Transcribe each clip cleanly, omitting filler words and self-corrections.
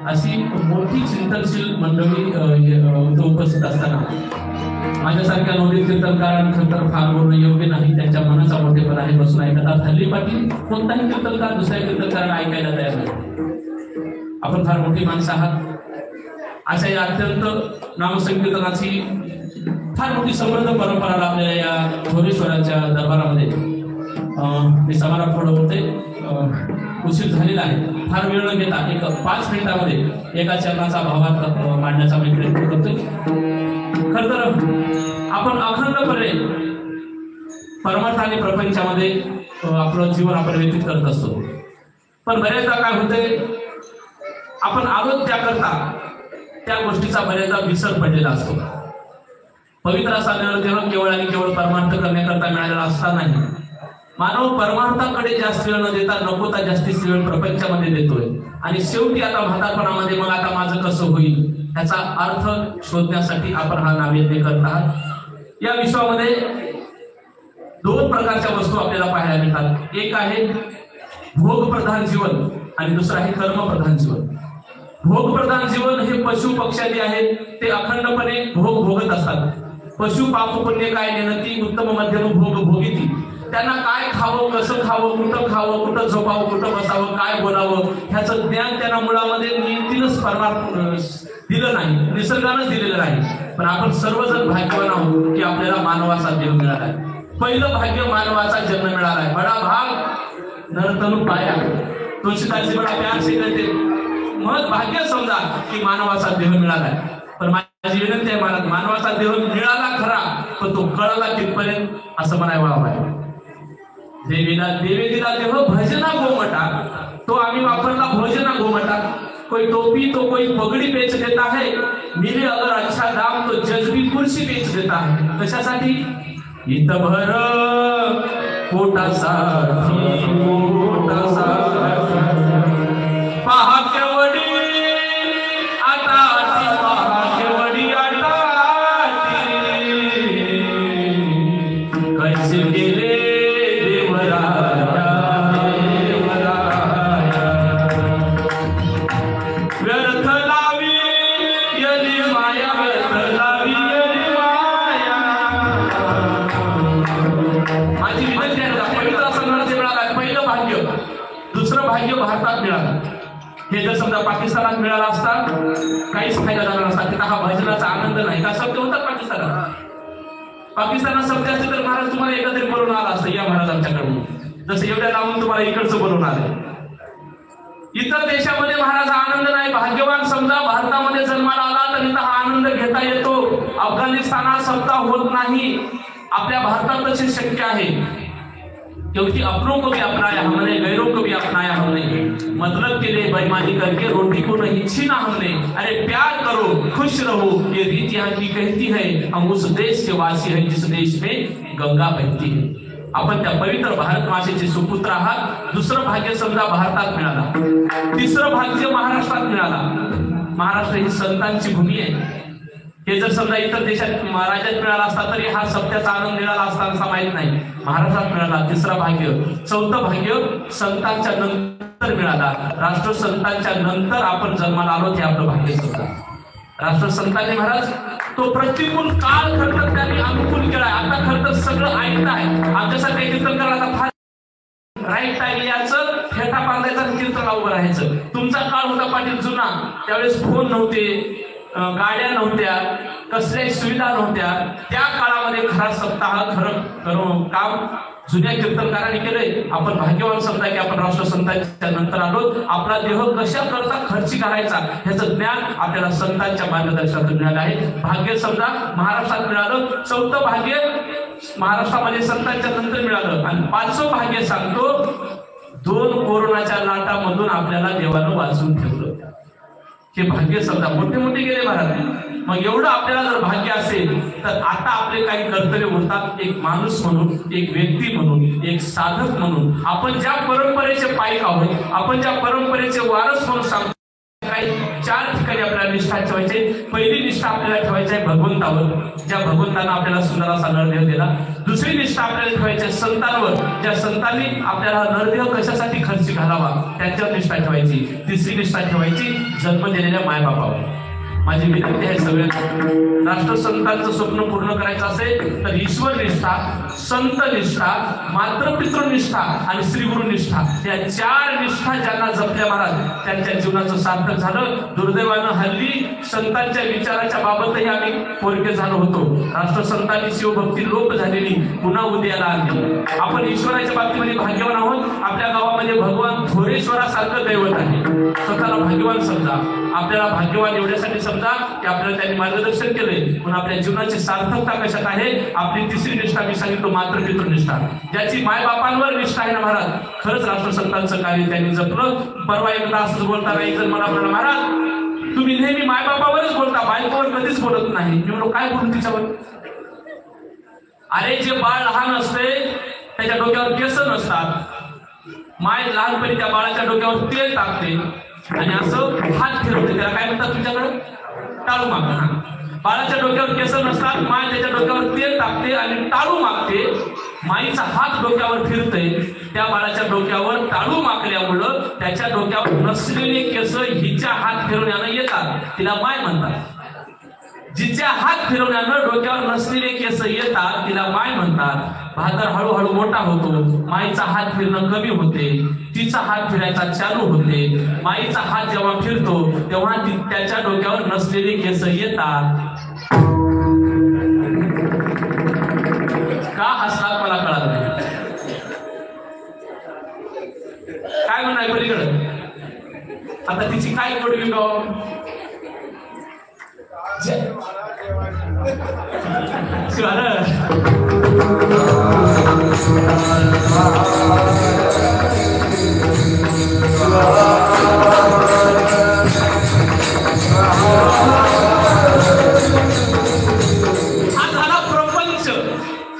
अशी मोठी चिंतनशील मंडळी उपस्थित असताना माझ्यासारख्या नवरी कीर्तनकार खतर फार बोलणं योग्य नाही, त्यांच्या मनाचा मोठेपणा आहे बसून ऐकतात. हल्ली पाटील कोणताही कीर्तनकार दुसऱ्या कीर्तनकारांना ऐकायला तयार नाही. आपण फार मोठी माणसं आहात. अशा या अत्यंत नामसंकीर्तनाची फार मोठी समृद्ध परंपरा लाभलेल्या या थोरेश्वराच्या दरबारामध्ये मी समारोप थोडं होते. उशीर झालेला आहे. फार वेळ न घेता एक 5 मिनिटांमध्ये एका चरणाचा भावार्थ मांडण्याचा मी प्रयत्न करतोय. खर तर आपण अखंडपणे परमार्थ आणि प्रपंचामध्ये आपलं जीवन आपण व्यतीत करत असतो. पण बऱ्याचदा काय होते, आपण आलो त्याकरता त्या गोष्टीचा बऱ्याचदा विसर पडलेला असतो. पवित्र असा देह केवळ आणि केवळ परमार्थ करण्याकरता मिळालेला असता नाही. मानव परमार्थाकडे जास्त वेळ न देता नको त्या जास्तीत वेळ प्रपंचामध्ये देतोय. आणि शेवटी आता म्हातारपणामध्ये मग आता माझं कसं होईल याचा अर्थ शोधण्यासाठी आपण हा नामयज्ञ करत आहात. या विश्वामध्ये 2 प्रकारच्या वस्तू आपल्याला पाहायला मिळतात. एक आहे भोगप्रधान जीवन आणि दुसरं आहे कर्मप्रधान जीवन. भोगप्रधान जीवन हे पशु पक्ष्यादी आहेत, ते अखंडपणे भोग भोगत असतात. पशु पाप पुण्य काय नेनती उत्तम मध्यम भोग भोगिती. त्यांना काय खावं, कसं खावं, कुठं खावं, कुठं झोपावं, कुठं बसावं, काय बोलावं ह्याचं ज्ञान त्यांना मुळामध्ये नियतीनच परमार्थ दिलं नाही, निसर्गानंच दिलेलं नाही. पण आपण सर्वजण भाग्यवान आहोत की आपल्याला मानवाचा जन्म मिळालाय. पहिलं भाग्य मानवाचा जन्म मिळालाय. बडा भाग नरतनु पाया तुळशीदासजी बडा प्यार से कहते, मग भाग्य समजा की मानवाचा देह मिळालाय. पण माझी विनंती आहे, मला मानवाचा देह मिळाला खरा, पण तो कळला कितपर्यंत असं म्हणायला हवं. देवीला देवे दिला देह भजना गोमटा, तो आम्ही वापरला भोजना गोमटा. कोई टोपी तो कोई पगड़ी बेच देता है, मिले अगर अच्छा दाम तो जजबी कुर्सी बेच देता है. कशासाठी? इतभर पोटासाठी, पोटासाठी पहा केवडी आता, पहा केवडी आता कैसे गेले भारतात मिळाला. हे जर समजा पाकिस्तानात मिळाला असता काहीच फायदा झाला नसता. तिथं हा भजनाचा आनंद नाही का शब्द होता पाकिस्तानात. पाकिस्तानात शब्द असते तर महाराज तुम्हाला एकत्रित बोलून आला असतं, या महाराज आमच्याकडून, जसं एवढ्या लावून तुम्हाला इकडचं बोलून आलं. इतर देशामध्ये महाराज आनंद नाही. भाग्यवान समजा भारतामध्ये जन्माला आला तर इथं हा आनंद घेता येतो. अफगाणिस्तानात सप्ताह होत नाही, आपल्या भारतात तसे शक्य आहे. क्योंकि अपनों को भी अपनाया हमने, गैरों को भी अपनाया हमने. मतलब के लिए बेईमानी करके रोटी को नहीं छीना हमने. अरे प्यार करो, खुश रहो, ये रीत यहाँ की कहती है. हम उस देश के वासी हैं जिस देश में गंगा बहती है. आपण त्या पवित्र भारत मातेचे सुपुत्र आहात. दुसरं भाग्य समजा भारतात मिळाला, तिसरं भाग्य महाराष्ट्रात मिळाला. महाराष्ट्र ही संतांची भूमी आहे. हे जर समजा इतर देशात राज्यात मिळाला असता तरी हा सत्याचा आनंद मिळाला असता असं माहित नाही. महाराष्ट्रात मिळाला तिसरा भाग्य. चौथं भाग्य संतांच्या नंतर मिळाला. राष्ट्रसंतांच्या नंतर आपण जन्माला आलो हे आपलं भाग्य समजा. राष्ट्रसंतांनी महाराज तो प्रतिकूल काळ खरं त्यांनी अनुकूल केला. आता खरं तर सगळं ऐकत आहे. आमच्यासारख्या कीर्तनकाराला फार राईट टाइम याचं फेटा बांधायचा कीर्तनाला उभं राहायचं. तुमचा काळ होता पाटील जुना. त्यावेळेस फोन नव्हते, गाड्या नव्हत्या, कसल्याही सुविधा नव्हत्या. त्या काळामध्ये खरा सप्ताह खरं काम जुन्या कीर्तनकारांनी केलंय. आपण भाग्यवान समजा की आपण राष्ट्रसंतांच्या नंतर आलो. आपला देह कशा करता खर्ची करायचा ह्याचं ज्ञान आपल्याला संतांच्या मार्गदर्शनातून मिळालं आहे. भाग्य समजा महाराष्ट्रात मिळालं. चौथं भाग्य महाराष्ट्रामध्ये संतांच्या नंतर मिळालं. आणि पाचवं भाग्य सांगतो, 2 कोरोनाच्या लाटामधून आपल्याला देवानं वाचून ठेवलं. हे भाग्य समजा मोठे मोठे गेले महाराज. मग एवढं आपल्याला जर भाग्य असेल तर आता आपले काही कर्तव्य होतात. एक माणूस म्हणून, एक व्यक्ती म्हणून, एक साधक म्हणून आपण ज्या परंपरेचे पायक आहोत, आपण ज्या परंपरेचे वारस म्हणून सांगतो, काही 4 ठिकाणी आपल्याला निष्ठा ठेवायची. पहिली निष्ठा आपल्याला ठेवायची आहे भगवंतावर, ज्या भगवंतानं आपल्याला सुंदर असा नरदेह दिला. दुसरी निष्ठा आपल्याला ठेवायची आहे संतांवर, ज्या संतांनी आपल्याला नरदेह कशासाठी खर्च घालावा त्यांच्यावर निष्ठा ठेवायची. तिसरी निष्ठा ठेवायची जन्म दिलेल्या मायबापावर. माझी विनंती आहे सगळ्यांना, राष्ट्रसंतांचं स्वप्न पूर्ण करायचं असेल तर ईश्वर निष्ठा, संत निष्ठा, मातृपितृ निष्ठा आणि श्रीगुरु निष्ठा या 4 निष्ठा ज्यांना जपल्या महाराज त्यांच्या जीवनाचं सार्थक झालं. दुर्दैवानं हल्ली संतांच्या विचाराच्या बाबतही आम्ही पोरके झालो होतो. राष्ट्रसंतांनी शिवभक्ती लोप झालेली पुन्हा उदयाला आणली. आपण ईश्वराच्या बाबतीमध्ये भाग्यवान आहोत. आपल्या गावामध्ये भगवान थोरेश्वरासारखं दैवत आहे. स्वतःला भाग्यवान समजा. आपल्याला भाग्यवान एवढ्यासाठी समजा की आपल्याला त्यांनी मार्गदर्शन केले. पण आपल्या जीवनाची सार्थकता कशात आहे? आपली तिसरी निष्ठा मी सांगितलं मातृपितृ निष्ठा, ज्याची मायबापांवर निष्ठा आहे ना महाराज. खरंच राष्ट्रसंतांचं कार्य त्यांनी जपलं. परवा एकदा असंच बोलताना एक जण मला म्हणाला, महाराज तुम्ही नेहमी मायबापावरच बोलता, बायकोवर कधीच बोलत नाही. मी म्हणलो काय बोलू तिच्यावर? अरे जे बाळ लहान असते त्याच्या डोक्यावर केस नसतात. माय लहानपणी त्या बाळाच्या डोक्यावर तेल टाकते आणि असं हात फिरवते. त्याला काय म्हणतात तुमच्याकडे? टाळू मागणं. बाळाच्या डोक्यावर केस नसतात. माय त्याच्या डोक्यावर तेल टाकते आणि टाळू मागते. माईचा हात डोक्यावर फिरतय. त्या बाळाच्या डोक्यावर टाळू मागल्यामुळं त्याच्या डोक्यावर नसलेले केस हिच्या हात फिरवण्यानं येतात. तिला माय म्हणतात. जिच्या हात फिरवण्यानं डोक्यावर नसलेले केस येतात तिला माय म्हणतात. भादर हळूहळू मोठा होतो. माईचा हात फिरणं कमी होते. तिचा हात फिरायचा चालू होते. माईचा हात जेव्हा फिरतो तेव्हा त्याच्या डोक्यावर नसलेले केस येतात. का हसलात मला कळत नाही. काय म्हणाय पलीकडं? आता तिची काय गोडवी गाव प्रपंच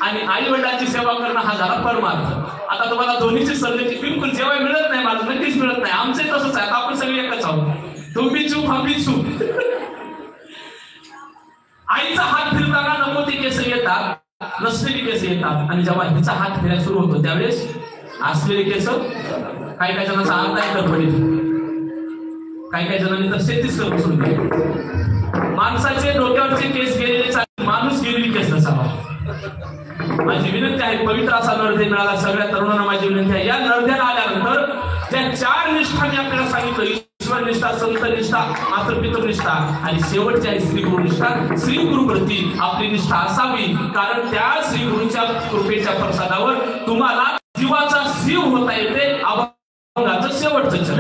आणि आई वडिलांची सेवा करणं हा झाला परमार्थ. आता तुम्हाला दोन्हीची संधी बिलकुल जेव्हा मिळत नाही, मला नक्कीच मिळत नाही. आमचे तसंच आहे. आपण सगळे एकच आहोत. तुम्ही चूप आम्ही चूप. आईचा हात फिरताना नको ते केस येतात, नसलेली केस येतात. आणि जेव्हा हिचा हात फिरायला सुरू होतो त्यावेळेस असलेले केस काही जणांचा अर्धा एकर पडीत, काही जणांनी तर 37 कर बसून गेले. माणसाचे डोक्यावरचे केस गेलेले, माणूस गेलेली केस नसावा. माझी विनंती आहे, पवित्र असा नरदेह मिळाला सगळ्या तरुणांना माझी विनंती आहे. या नरदेहाला आल्यानंतर त्या 4 निष्ठा मी आपल्याला सांगितलं, ईश्वर निष्ठा, संत निष्ठा, मातृपितृ निष्ठा आणि शेवटची आहे श्री गुरु निष्ठा. श्री गुरु प्रती आपली निष्ठा असावी, कारण त्या श्री गुरुच्या कृपेच्या प्रसादावर तुम्हाला जीवाचा शिव होता येते. अभंगाचं शेवटचं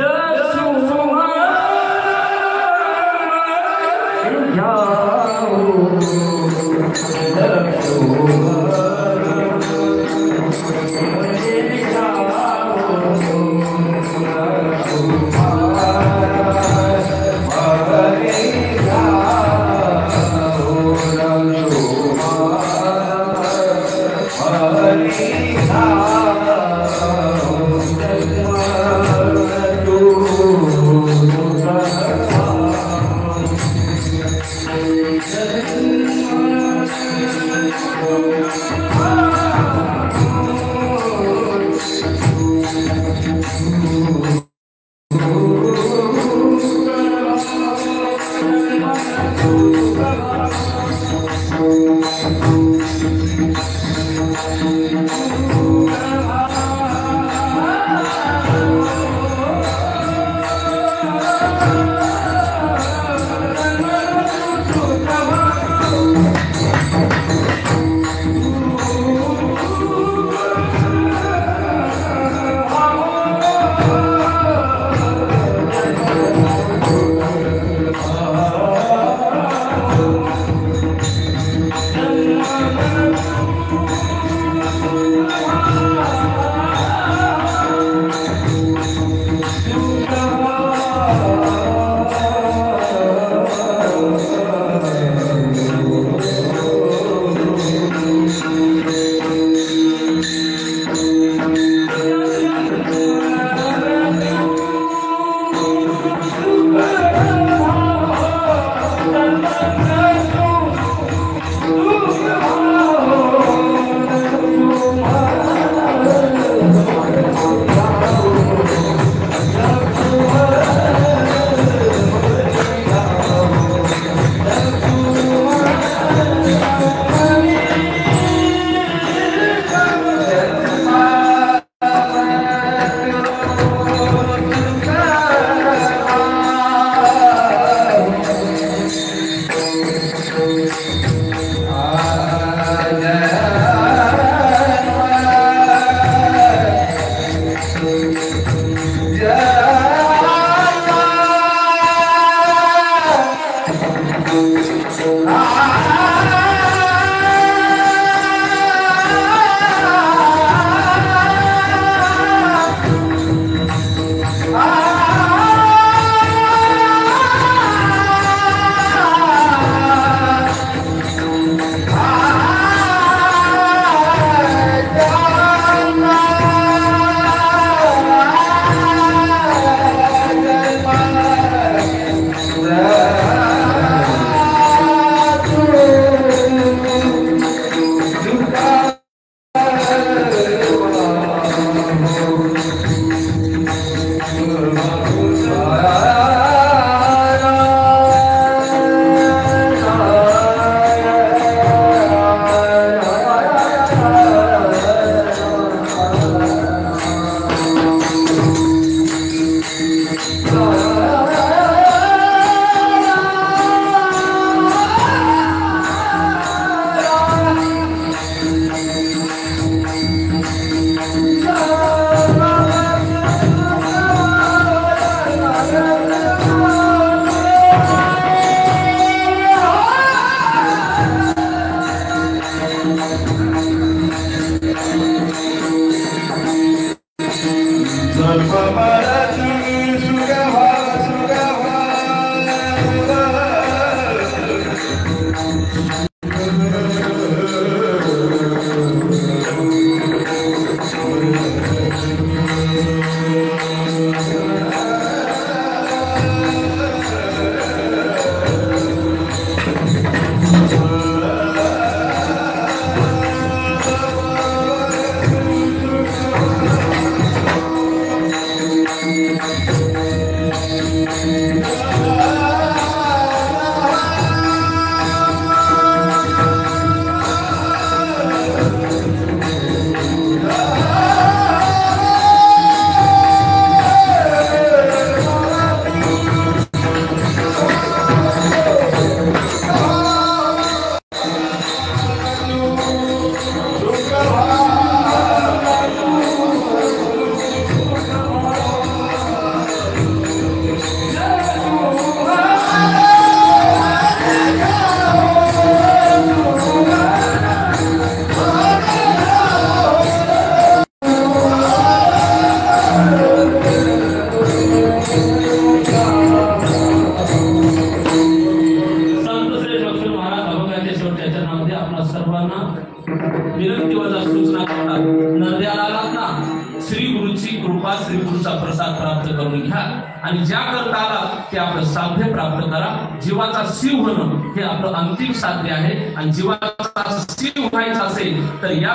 श्री गुरुचा प्रसाद प्राप्त करून घ्या आणि ज्या करता आला ते आपलं साध्य प्राप्त करा। जीवाचा शिव होणं हे आपलं अंतिम साध्य आहे आणि जीवाचा शिव व्हायचं असेल तर या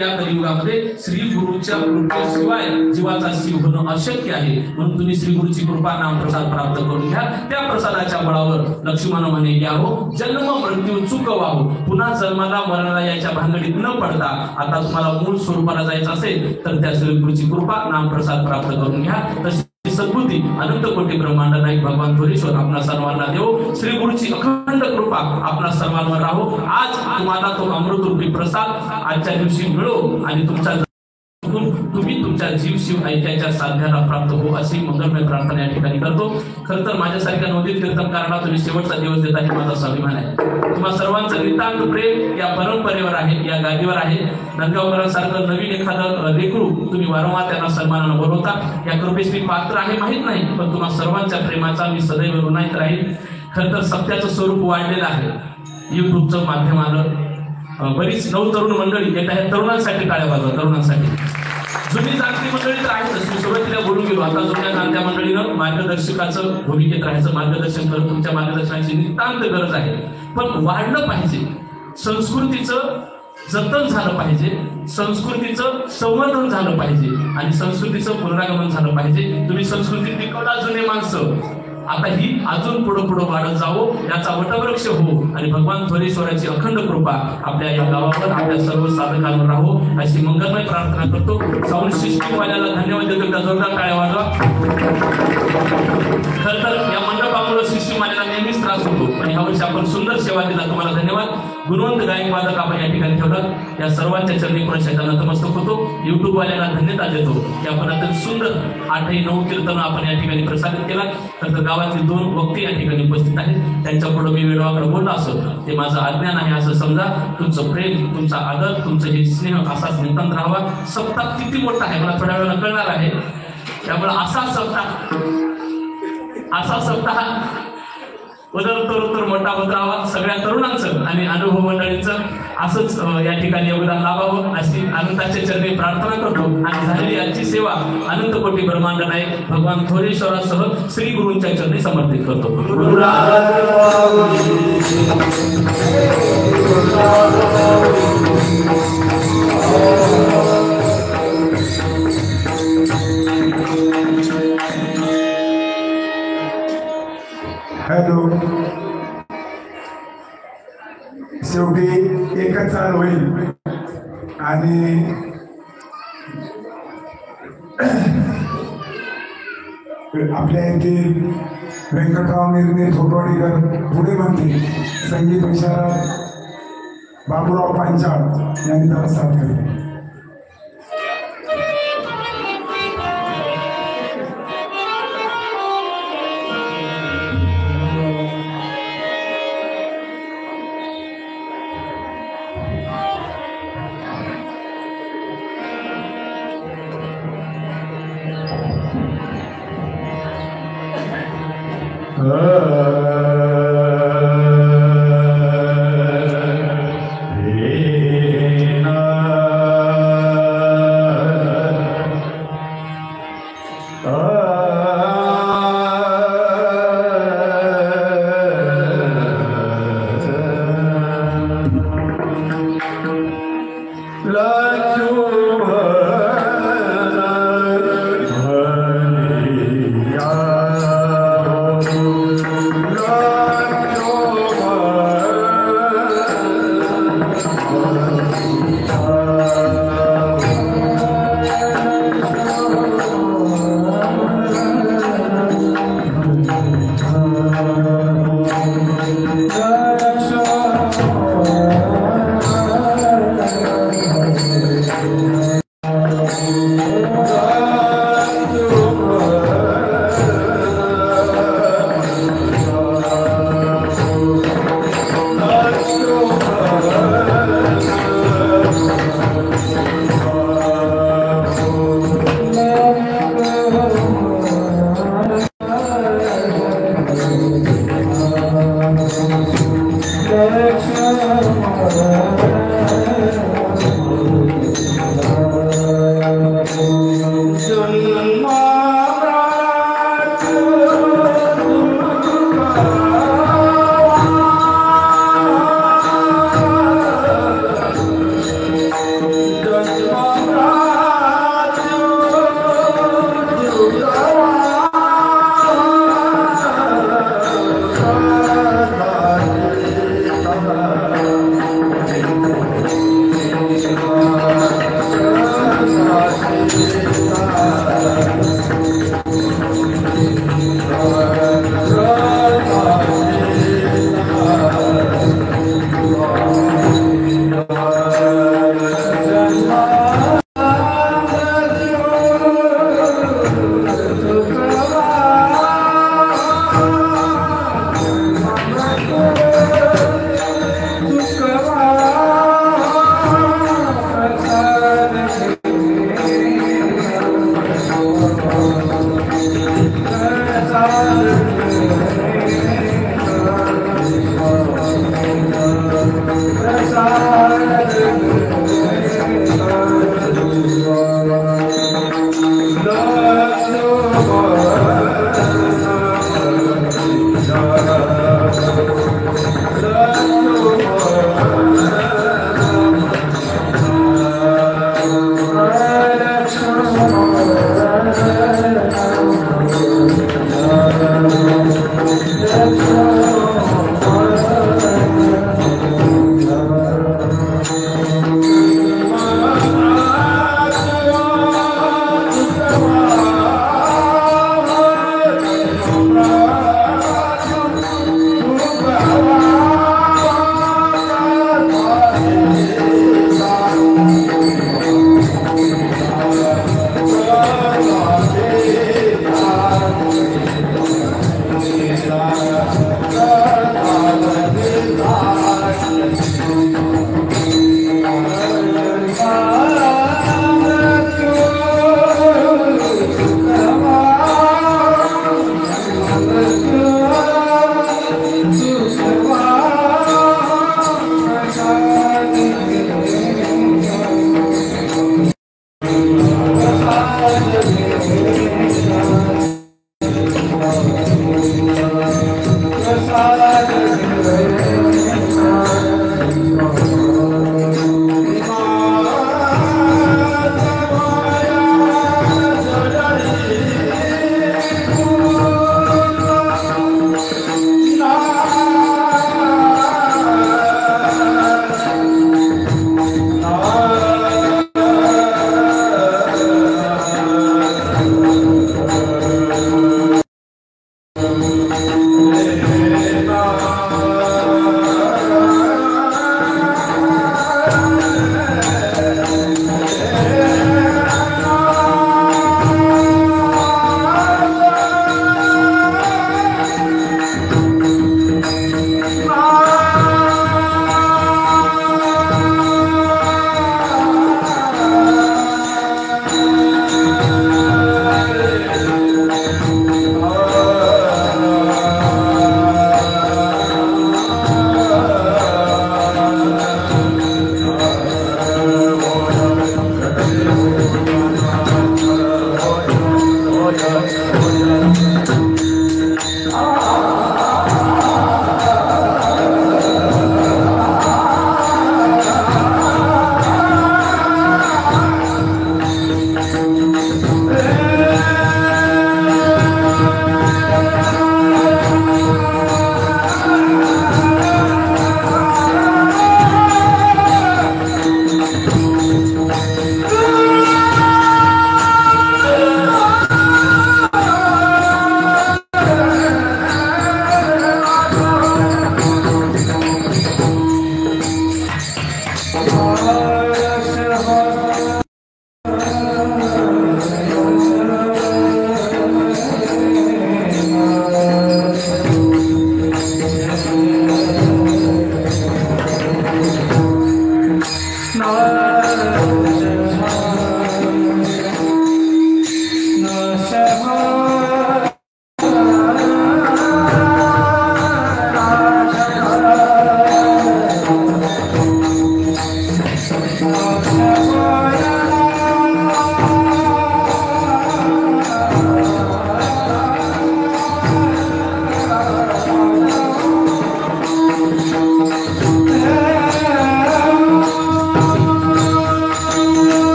या कलियुगामध्ये श्री गुरुच्या कृपेशिवाय जीवाचा शिव होणं अशक्य आहे. म्हणून तुम्ही श्री गुरुची कृपा नाम प्रसाद प्राप्त करून घ्या. त्या प्रसादाच्या बळावर लक्ष्मण म्हणे घ्यावो जन्म मृत्यू चुकवाहो, पुन्हा जन्माला मरणाला याच्या भानगडीत न पडता आता तुम्हाला मूळ स्वरूपाला जायचं असेल तर त्या श्री गुरुची कृपा नाम प्रसाद प्राप्त करून घ्या. तशी सद्बुद्धी अनंत कोटी ब्रह्मांड नायक भगवान थोरेश्वर आपणा सर्वांना देव. श्री गुरुची अखंड कृपा आपणा सर्वांवर राहो. आज तुम्हाला तो अमृतरूपी प्रसाद आजच्या दिवशी मिळो आणि तुमच्या तुम्ही तुमच्या जीव शिव ऐक्याच्या साध्याला प्राप्त हो अशी मंगलमय प्रार्थना या ठिकाणी करतो. खरं तर माझ्यासारख्या नवोदित कीर्तनकारांना तुम्ही शेवटचा दिवस देता हे माझा स्वाभिमान आहे. तुम्हा सर्वांचं नितांत प्रेम या परंपरेवर आहे, या गादीवर आहे. नंदगावकरांसारखं नवीन एखादं लेकरू तुम्ही वारंवार त्यांना सन्मानानं बोलवता. या कृपेस मी पात्र आहे माहित नाही, पण तुम्हा सर्वांच्या प्रेमाचा मी सदैव ऋणात राहील. खरं तर सत्याचं स्वरूप वाढलेलं आहे. युट्यूबचं माध्यम आलं, बरीच नवतरुण मंडळी येत आहेत. तरुणांसाठी टाळ्या वाजवा, तरुणांसाठी. जुनी जाणती मंडळी तर आहेच, मी सुरुवातीला बोलून गेलो. आता जुन्या जाणत्या मंडळीनं मार्गदर्शकाचं भूमिकेत राहायचं, मार्गदर्शन करत तुमच्या मार्गदर्शनाची नितांत गरज आहे. पण वाढलं पाहिजे, संस्कृतीचं जतन झालं पाहिजे, संस्कृतीचं संवर्धन झालं पाहिजे आणि संस्कृतीचं पुनरागमन झालं पाहिजे. तुम्ही संस्कृती टिकवला जुने माणसं, आता ही अजून पुढं पुढं वाढत जावो, याचा वटवृक्ष हो आणि भगवान थोरेश्वराची अखंड कृपा आपल्या या गावावर आपल्या सर्व साधकांवर राहो अशी मंगलमय प्रार्थना करतो. साऊंड सिस्टीम वाल्याला धन्यवाद देतो, त्या जोरदार टाळ्या वाजवा. खरं तर या मंडपामुळे सिस्टीम वाल्याला नेहमीच त्रास होतो आणि यावर्षी आपण सुंदर सेवा दिला, तुम्हाला धन्यवाद. गुणवंत गायक वादक आपण या ठिकाणी ठेवलं, या सर्वांच्या चरणी पुनश्च नतमस्तक होतो. युट्यूब वाल्याला धन्यता देतो की आपण अत्यंत सुंदर 8-9 कीर्तन आपण या ठिकाणी प्रसारित केला. तर गावातली 2 वक्ते या ठिकाणी उपस्थित आहेत, त्यांच्यापुढे मी वेळोवाकडे बोललो असो ते माझं अज्ञान आहे असं समजा. तुमचं प्रेम, तुमचा आदर, तुमचं हे स्नेह असाच नितांत राहावा. सप्ताह किती मोठा आहे मला थोड्या वेळानं कळणार आहे, त्यामुळे असा सप्ताह उदर मोठा होत राहावा. सगळ्या तरुणांचं आणि अनुभव मंडळींचं असंच या ठिकाणी योगदान लाभावं अशी अनंताच्या चरणी प्रार्थना करतो. आणि झालेली आजची सेवा अनंत कोटी ब्रह्मांड नायक भगवान थोरेश्वरासह श्री गुरूंच्या चरणी समर्पित करतो. हॅलो, शेवटी एकच चाल होईल आणि आपल्या येथील व्यंकटराव निर्णय थोटवाडीकर पुढे म्हणते संगीत विशारद बाबूराव पांचाळ यांनी त्याला साथ केली.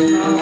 Hare